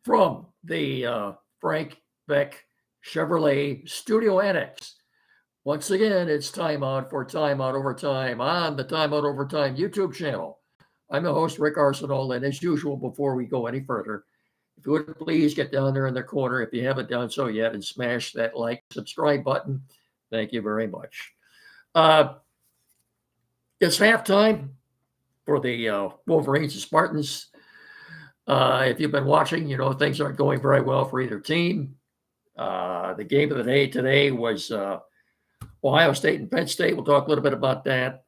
from the Frank Beck Chevrolet Studio Annex. Once again, it's time out for Time Out Overtime on the Time Out Overtime YouTube channel. I'm the host, Rick Arsenal, and as usual, before we go any further, if you would please get down there in the corner if you haven't done so yet and smash that like, subscribe button. Thank you very much. It's halftime for the Wolverines and Spartans. If you've been watching, you know things aren't going very well for either team. The game of the day today was Ohio State and Penn State. We'll talk a little bit about that.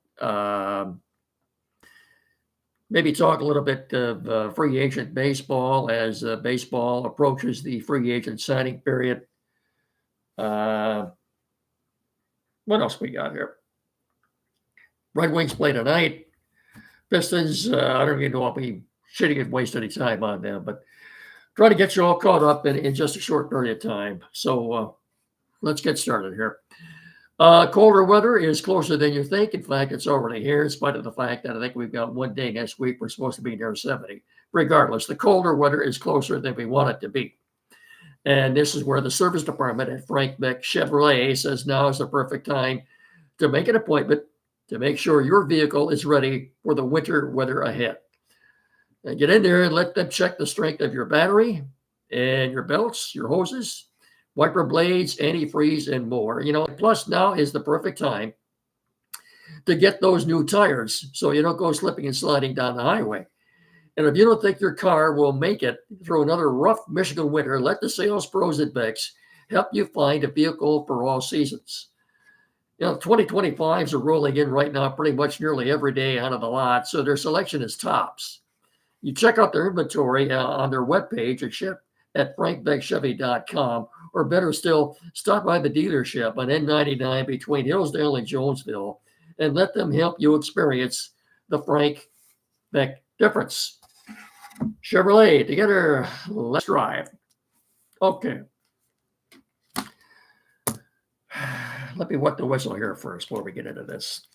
Maybe talk a little bit of free agent baseball as baseball approaches the free agent signing period. What else we got here? Red Wings play tonight. Pistons, I don't even know if we shouldn't waste any time on them, but try to get you all caught up in just a short period of time. So let's get started here. Colder weather is closer than you think. In fact, it's already here, in spite of the fact that I think we've got one day next week we're supposed to be near 70. Regardless, the colder weather is closer than we want it to be. And this is where the service department at Frank Beck Chevrolet says now is the perfect time to make an appointment to make sure your vehicle is ready for the winter weather ahead. And get in there and let them check the strength of your battery and your belts, your hoses, wiper blades, antifreeze, and more. You know, plus now is the perfect time to get those new tires so you don't go slipping and sliding down the highway. And if you don't think your car will make it through another rough Michigan winter, let the sales pros at Beck's help you find a vehicle for all seasons. You know, 2025s are rolling in right now pretty much nearly every day out of the lot, so their selection is tops. You check out their inventory on their webpage at frankbeckchevy.com, or better still, stop by the dealership on N99 between Hillsdale and Jonesville and let them help you experience the Frank Beck difference. Chevrolet, together, let's drive. Okay. Let me wet the whistle here first before we get into this.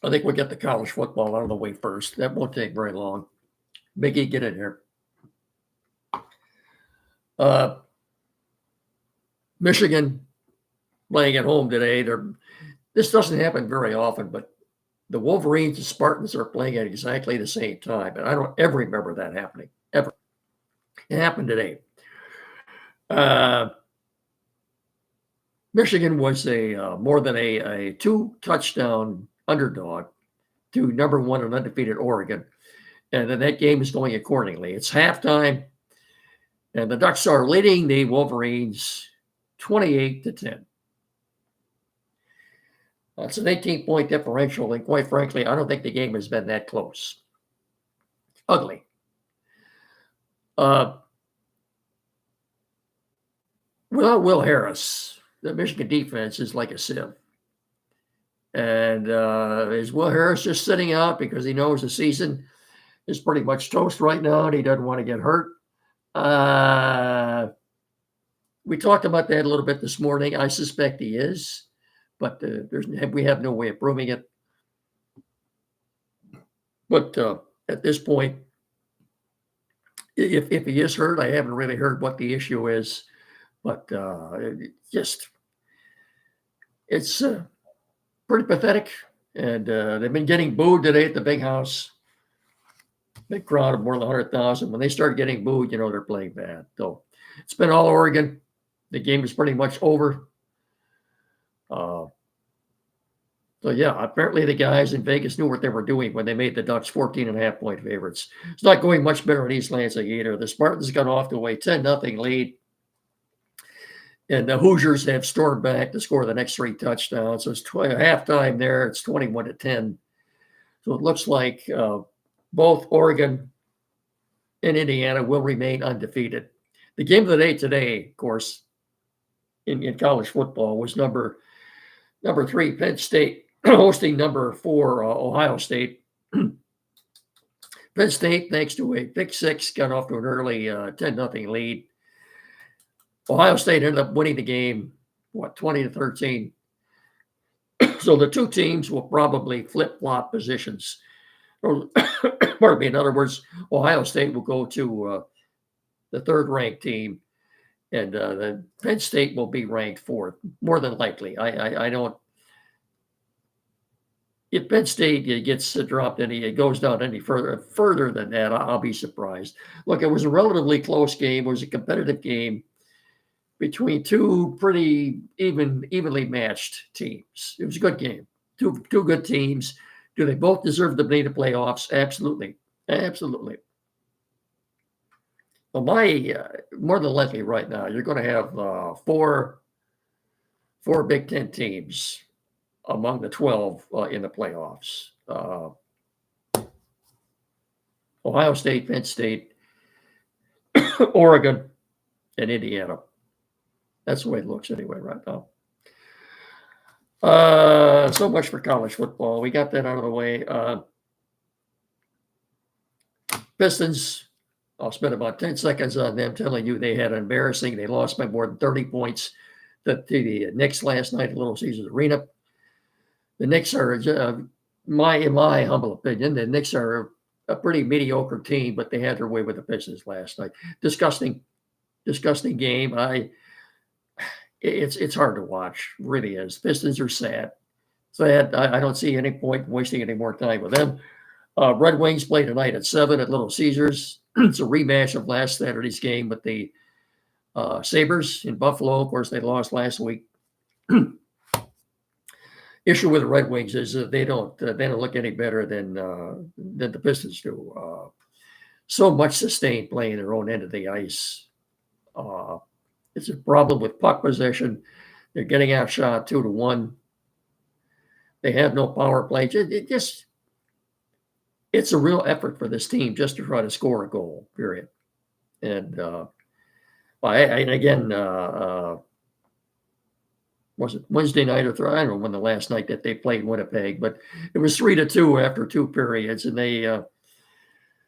I think we'll get the college football out of the way first. That won't take very long. Biggie, get in here. Michigan playing at home today. This doesn't happen very often, but the Wolverines and Spartans are playing at exactly the same time. And I don't ever remember that happening, ever. It happened today. Michigan was more than a 2-touchdown underdog to number 1 and undefeated Oregon. And then that game is going accordingly. It's halftime, and the Ducks are leading the Wolverines 28-10. That's an 18-point differential, and quite frankly, I don't think the game has been that close. Ugly. Without Will Harris, the Michigan defense is like a sieve. And is Will Harris just sitting out because he knows the season is pretty much toast right now and he doesn't want to get hurt? We talked about that a little bit this morning. I suspect he is, but we have no way of proving it. But at this point, if he is hurt, I haven't really heard what the issue is. But it's pretty pathetic. And they've been getting booed today at the big house. Big crowd of more than 100,000. When they start getting booed, you know they're playing bad. So it's been all Oregon. The game is pretty much over. So yeah, apparently the guys in Vegas knew what they were doing when they made the Ducks 14.5-point favorites. It's not going much better in East Lansing either. The Spartans got off to a 10-0 lead. And the Hoosiers have stormed back to score the next 3 touchdowns. So it's halftime there. It's 21-10. So it looks like both Oregon and Indiana will remain undefeated. The game of the day today, of course, in college football was number 3 Penn State hosting number 4 Ohio State. Penn State, thanks to a pick six, got off to an early 10-0 lead. Ohio State ended up winning the game 20-13. So the two teams will probably flip-flop positions. Or, pardon me, in other words, Ohio State will go to the third-ranked team, and the Penn State will be ranked fourth, more than likely. I don't. If Penn State gets dropped it goes down any further than that, I'll be surprised. Look, it was a relatively close game. It was a competitive game between two pretty evenly matched teams. It was a good game. Two good teams. Do they both deserve to be in the playoffs? Absolutely, absolutely. Well, more than likely right now, you're going to have four Big Ten teams among the 12 in the playoffs. Ohio State, Penn State, Oregon, and Indiana. That's the way it looks anyway right now. So much for college football. We got that out of the way. Pistons, I'll spend about 10 seconds on them telling you they had embarrassing. They lost by more than 30 points to the Knicks last night at Little Caesars Arena. The Knicks are, in my humble opinion, the Knicks are a pretty mediocre team, but they had their way with the Pistons last night. Disgusting game. It's hard to watch, really is. Pistons are sad. I don't see any point in wasting any more time with them. Red Wings play tonight at 7 at Little Caesars. It's a rematch of last Saturday's game with the Sabres in Buffalo. Of course, they lost last week. Issue with the Red Wings is that they don't look any better than the Pistons do. So much sustained play in their own end of the ice. It's a problem with puck possession. They're getting outshot 2-1. They have no power play. It's a real effort for this team just to try to score a goal. Period. And again. Was it Wednesday night or I don't know when the last night that they played Winnipeg, but it was 3-2 after two periods, and they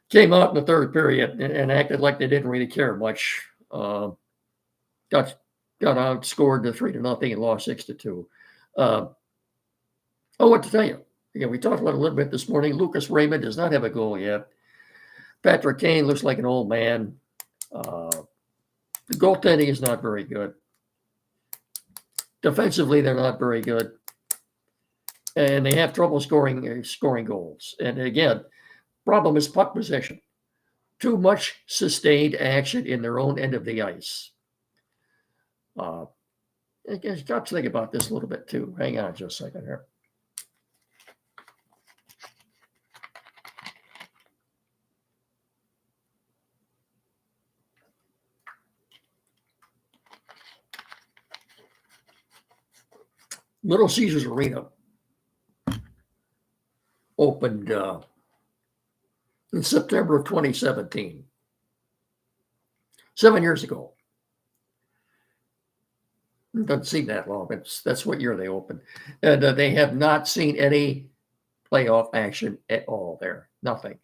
came out in the third period and acted like they didn't really care much. Got outscored to 3-0 and lost 6-2. What to tell you? Again, we talked about it a little bit this morning. Lucas Raymond does not have a goal yet. Patrick Kane looks like an old man. The goaltending is not very good. Defensively, they're not very good, and they have trouble scoring goals. And again, problem is puck possession. Too much sustained action in their own end of the ice. I guess got to think about this a little bit too. Hang on just a second here. Little Caesars Arena opened in September of 2017, 7 years ago. It doesn't seem that long. That's what year they opened. And they have not seen any playoff action at all there. Nothing.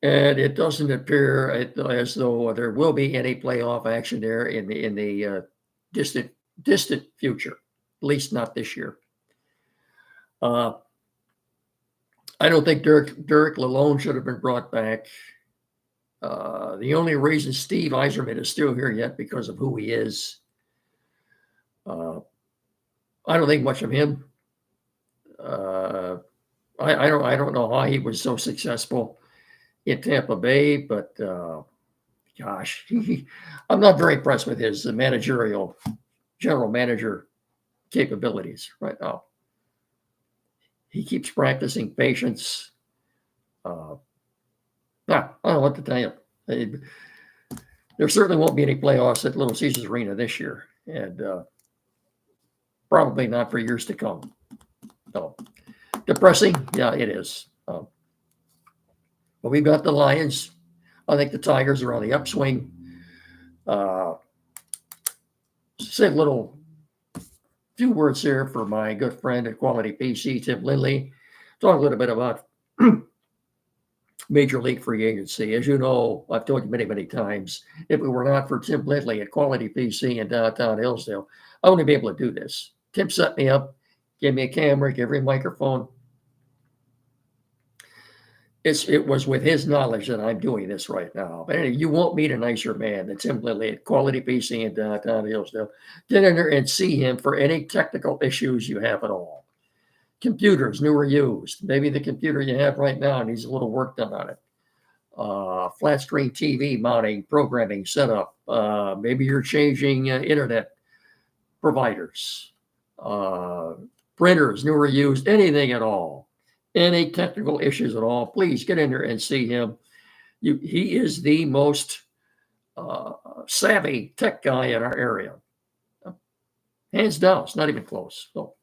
And it doesn't appear as though there will be any playoff action there in the distant future. At least not this year. I don't think Derek Lalonde should have been brought back. The only reason Steve Yzerman is still here yet because of who he is. I don't think much of him. I don't know how he was so successful in Tampa Bay, but gosh, I'm not very impressed with his general manager capabilities right now. He keeps practicing patience. I don't know what to tell you. There certainly won't be any playoffs at Little Caesars Arena this year, and probably not for years to come. So depressing, yeah, it is. But we've got the Lions. I think the Tigers are on the upswing. Say a few words here for my good friend at Quality PC, Tim Lindley. Talk a little bit about Major league free agency. As you know, I've told you many, many times, if it were not for Tim Lindley at Quality PC in downtown Hillsdale, I wouldn't be able to do this. Tim set me up, gave me a camera, gave me a microphone. It was with his knowledge that I'm doing this right now. But anyway, you won't meet a nicer man than Tim Lindley at Quality PC in downtown Hillsdale. Get in there and see him for any technical issues you have at all. Computers, new or used. Maybe the computer you have right now needs a little work done on it. Flat screen TV mounting, programming setup. Maybe you're changing internet providers, printers, new or used, anything at all. Any technical issues at all, please get in there and see him. He is the most savvy tech guy in our area. Hands down, it's not even close. So,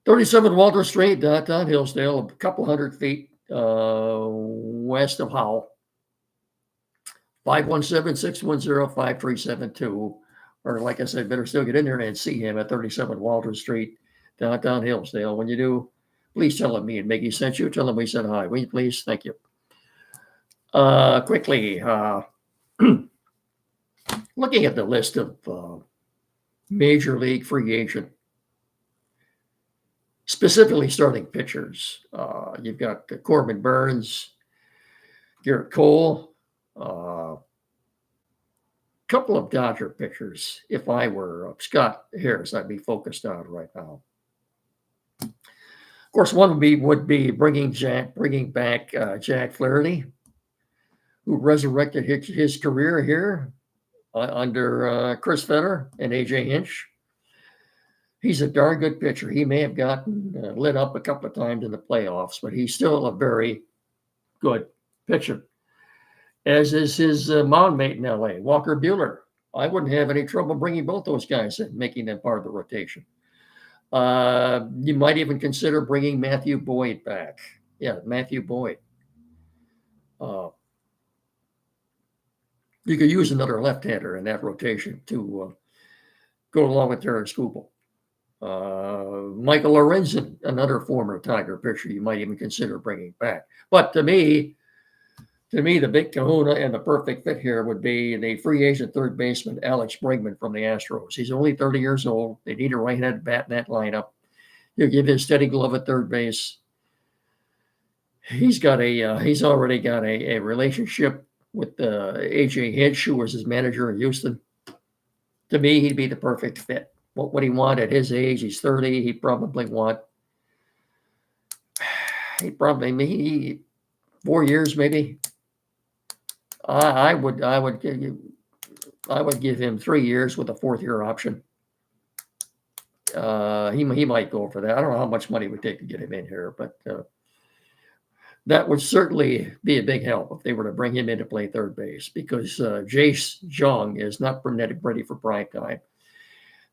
37 Walter Street, downtown Hillsdale, a couple hundred feet west of Howell. 517-610-5372. Or like I said, better still get in there and see him at 37 Walter Street, downtown Hillsdale. When you do, please tell him me and Mickey sent you. Tell him we said hi. Will you please? Thank you. Quickly, looking at the list of major league free agent, specifically starting pitchers. You've got Corbin Burns, Garrett Cole, couple of Dodger pitchers. If I were Scott Harris, I'd be focused on right now. Of course, one would be bringing back Jack Flaherty, who resurrected his career here under Chris Fetter and AJ Hinch. He's a darn good pitcher. He may have gotten lit up a couple of times in the playoffs, but he's still a very good pitcher. As is his mound mate in LA, Walker Buehler. I wouldn't have any trouble bringing both those guys in, making them part of the rotation. You might even consider bringing Matthew Boyd back. Yeah, Matthew Boyd. You could use another left-hander in that rotation to go along with Terrence Skubal. Michael Lorenzen, another former Tiger pitcher, you might even consider bringing back. But to me, the big kahuna and the perfect fit here would be the free agent third baseman, Alex Bregman from the Astros. He's only 30 years old. They need a right-handed bat in that lineup. He'll give his steady glove at third base. He's already got a relationship with AJ Hinch, who was his manager in Houston. To me, he'd be the perfect fit. What would he want at his age? He's 30. He'd probably 4 years maybe. I would give him 3 years with a fourth year option. He might go for that. I don't know how much money it would take to get him in here, but that would certainly be a big help if they were to bring him in to play third base, because Jace Jung is not ready for prime time.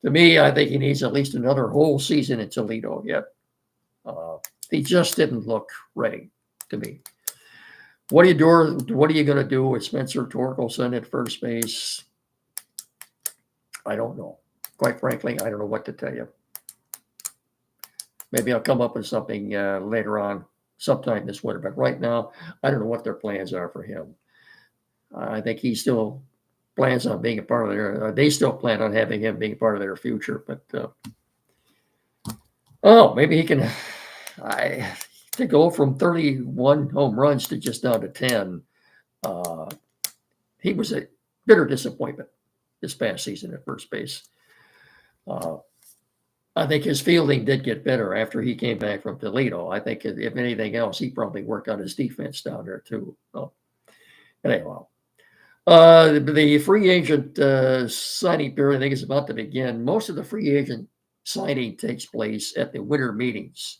To me, I think he needs at least another whole season in Toledo yet. He just didn't look ready to me. What are you going to do with Spencer Torkelson at first base? I don't know. Quite frankly, I don't know what to tell you. Maybe I'll come up with something later on, sometime this winter. But right now, I don't know what their plans are for him. I think he still plans on being a part of their. They still plan on having him being a part of their future. But maybe he can. To go from 31 home runs to just down to 10, he was a bitter disappointment this past season at first base. I think his fielding did get better after he came back from Toledo. I think if anything else, he probably worked on his defense down there too. Anyway, the free agent signing period, I think, is about to begin. Most of the free agent signing takes place at the winter meetings.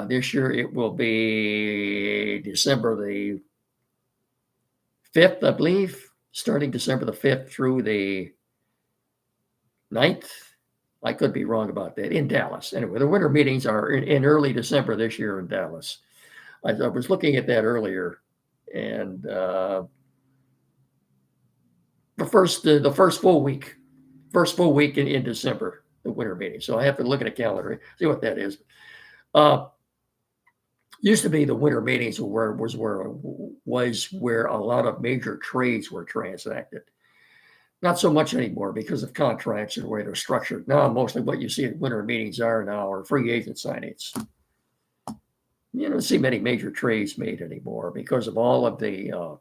This year it will be December the 5th, I believe, starting December the 5th through the 9th. I could be wrong about that, in Dallas. Anyway, the winter meetings are in early December this year in Dallas. I was looking at that earlier, and the first full week in December, the winter meeting. So I have to look at a calendar, see what that is. Used to be the winter meetings was where a lot of major trades were transacted. Not so much anymore because of contracts and the way they're structured. Now, mostly what you see at winter meetings are free agent signings. You don't see many major trades made anymore because of all of the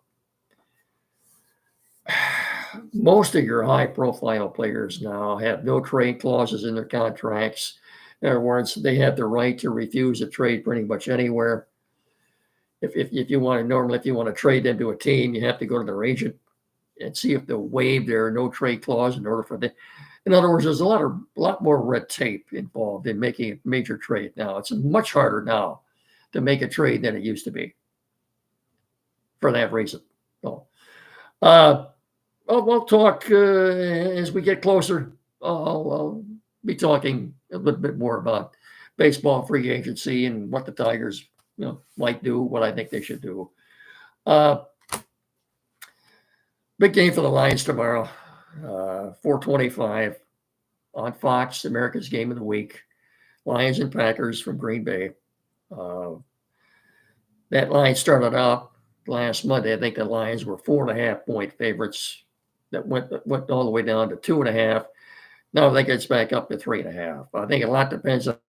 most of your high profile players now have no trade clauses in their contracts. In other words, they have the right to refuse a trade pretty much anywhere. If you want to normally, if you want to trade them to a team, you have to go to their agent and see if they'll waive their no trade clause in order for the. In other words, there's a lot more red tape involved in making a major trade now. It's much harder now to make a trade than it used to be for that reason. So, we'll talk as we get closer. I'll be talking a little bit more about baseball free agency and what the Tigers, might do, what I think they should do. Big game for the Lions tomorrow, 4:25 on Fox, America's Game of the Week. Lions and Packers from Green Bay. That line started out last Monday. I think the Lions were 4.5-point favorites. That went all the way down to 2.5. Now I think it's back up to 3.5. I think a lot depends on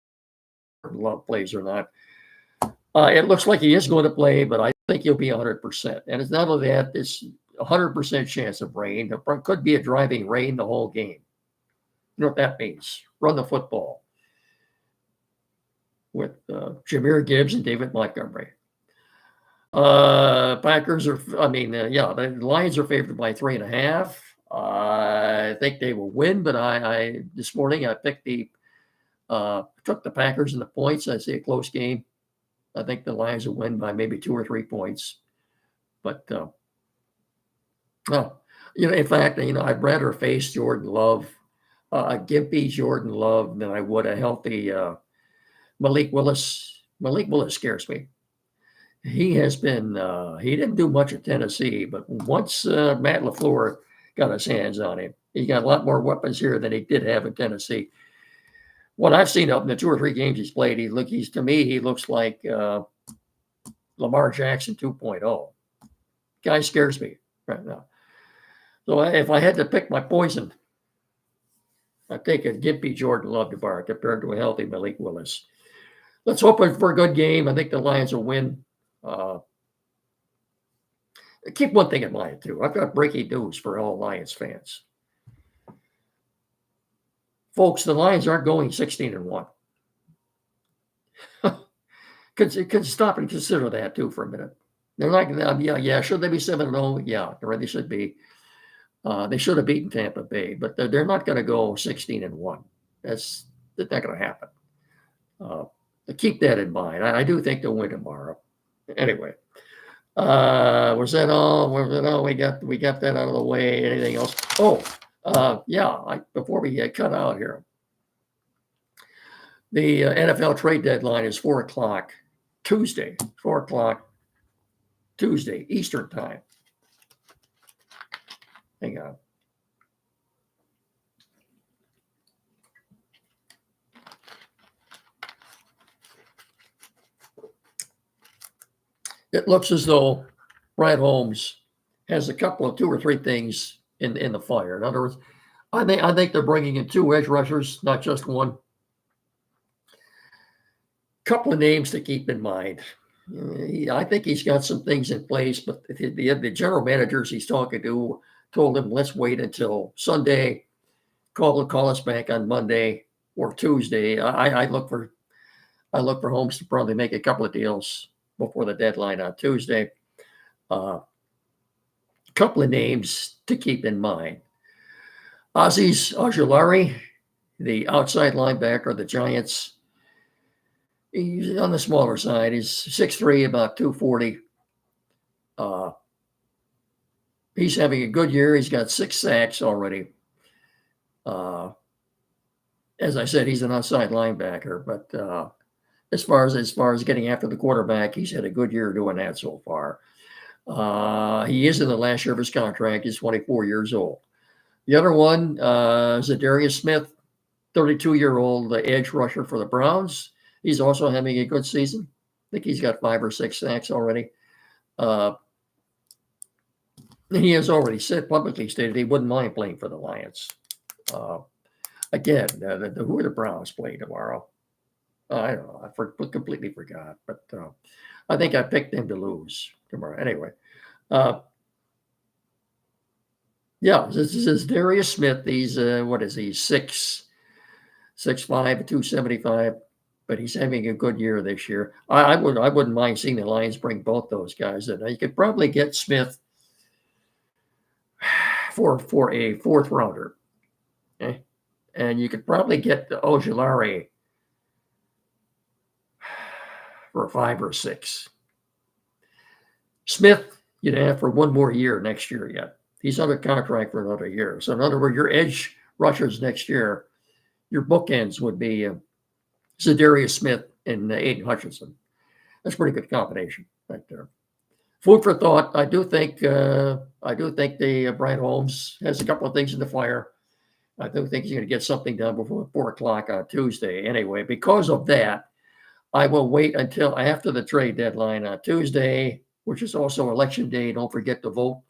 if Love plays or not. It looks like he is going to play, but I think he'll be 100%. And it's not only that, it's 100% chance of rain. There could be a driving rain the whole game. You know what that means? Run the football with Jahmyr Gibbs and David Montgomery. Packers are, the Lions are favored by 3.5. I think they will win, but I this morning I picked took the Packers in the points. I see a close game. I think the Lions will win by maybe 2 or 3 points. But in fact, I'd rather face Jordan Love, a gimpy Jordan Love, than I would a healthy Malik Willis. Malik Willis scares me. He has been, he didn't do much at Tennessee, but once Matt LaFleur got his hands on him, he got a lot more weapons here than he did have in Tennessee. What I've seen up in the 2 or 3 games he's played, he looks like Lamar Jackson 2.0. Guy scares me right now. So if I had to pick my poison, I'd take a gimpy Jordan Love tomorrow compared to a healthy Malik Willis. Let's hope for a good game. I think the Lions will win. Keep one thing in mind, too. I've got breaking news for all Lions fans. Folks, the Lions aren't going 16-1. Could stop and consider that, too, for a minute. They're not going to, should they be 7-0? Yeah, they should be. They should have beaten Tampa Bay, but they're not going to go 16-1. That's not going to happen. Keep that in mind. I do think they'll win tomorrow. Anyway, was that all? We got that out of the way. Anything else? Before we get cut out here, the NFL trade deadline is 4:00 Tuesday. 4:00 Tuesday Eastern time. Hang on. It looks as though Brad Holmes has a couple of 2 or 3 things in the fire. In other words, I think they're bringing in 2 edge rushers, not just one. Couple of names to keep in mind. I think he's got some things in place, but the general managers he's talking to told him, let's wait until Sunday. Call us back on Monday or Tuesday. I look for Holmes to probably make a couple of deals before the deadline on Tuesday. Couple of names to keep in mind. Aziz Ojulari, the outside linebacker of the Giants. He's on the smaller side. He's 6'3", about 240. He's having a good year. He's got 6 sacks already. As I said, he's an outside linebacker, but as far as getting after the quarterback, he's had a good year doing that so far. He is in the last year of his contract. He's 24 years old. The other one, Zadarius Smith, 32-year-old edge rusher for the Browns. He's also having a good season. think he's got 5 or 6 sacks already. He has already said publicly stated he wouldn't mind playing for the Lions. Again, who are the Browns playing tomorrow? I don't know. Completely forgot, but I think I picked them to lose tomorrow. Anyway, yeah, this is Darius Smith. He's what is he? 6'5", 275, but he's having a good year this year. I wouldn't mind seeing the Lions bring both those guys in. You could probably get Smith for a 4th rounder, okay? And you could probably get the Ojulari for a 5 or 6. Smith, you'd have for 1 more year next year yet. He's under contract for another year. So in other words, your edge rushers next year, your bookends would be Zadarius Smith and Aiden Hutchinson. That's a pretty good combination right there. Food for thought. I do think the Brian Holmes has a couple of things in the fire. I do think he's going to get something done before 4 o'clock on Tuesday. Anyway, because of that, I will wait until after the trade deadline on Tuesday, which is also election day. Don't forget to vote.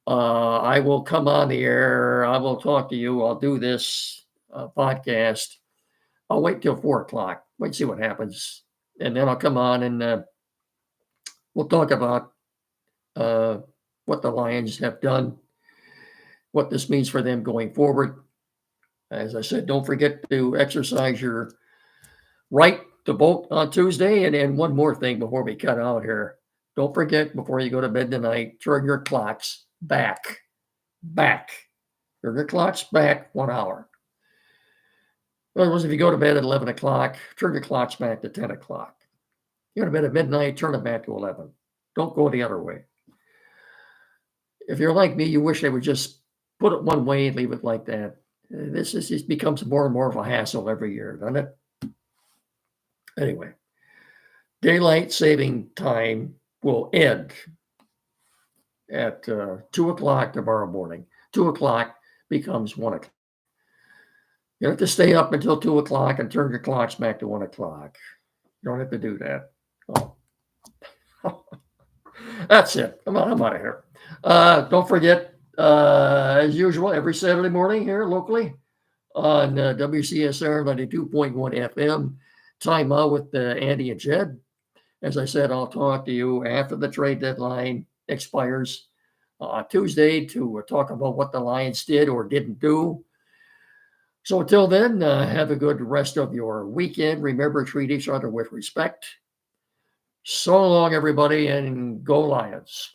I will come on the air. I will talk to you. I'll do this podcast. I'll wait till 4 o'clock. Wait and see what happens. And then I'll come on and we'll talk about what the Lions have done, what this means for them going forward. As I said, don't forget to exercise your right to vote on Tuesday. And one more thing before we cut out here. Don't forget, before you go to bed tonight, turn your clocks back. Turn your clocks back 1 hour. In other words, if you go to bed at 11 o'clock, turn your clocks back to 10 o'clock. You go to bed at midnight, turn it back to 11. Don't go the other way. If you're like me, you wish they would just put it one way and leave it like that. This just becomes more and more of a hassle every year, doesn't it? Anyway, daylight saving time will end at 2 o'clock tomorrow morning. 2 o'clock becomes 1 o'clock. You don't have to stay up until 2 o'clock and turn your clocks back to 1 o'clock. You don't have to do that. Oh. That's it. I'm out of here. Don't forget, as usual, every Saturday morning here locally on WCSR 92.1 FM, Time Out with Andy and Jed. As I said, I'll talk to you after the trade deadline expires Tuesday to talk about what the Lions did or didn't do. So until then, have a good rest of your weekend. Remember, treat each other with respect. So long, everybody, and go Lions.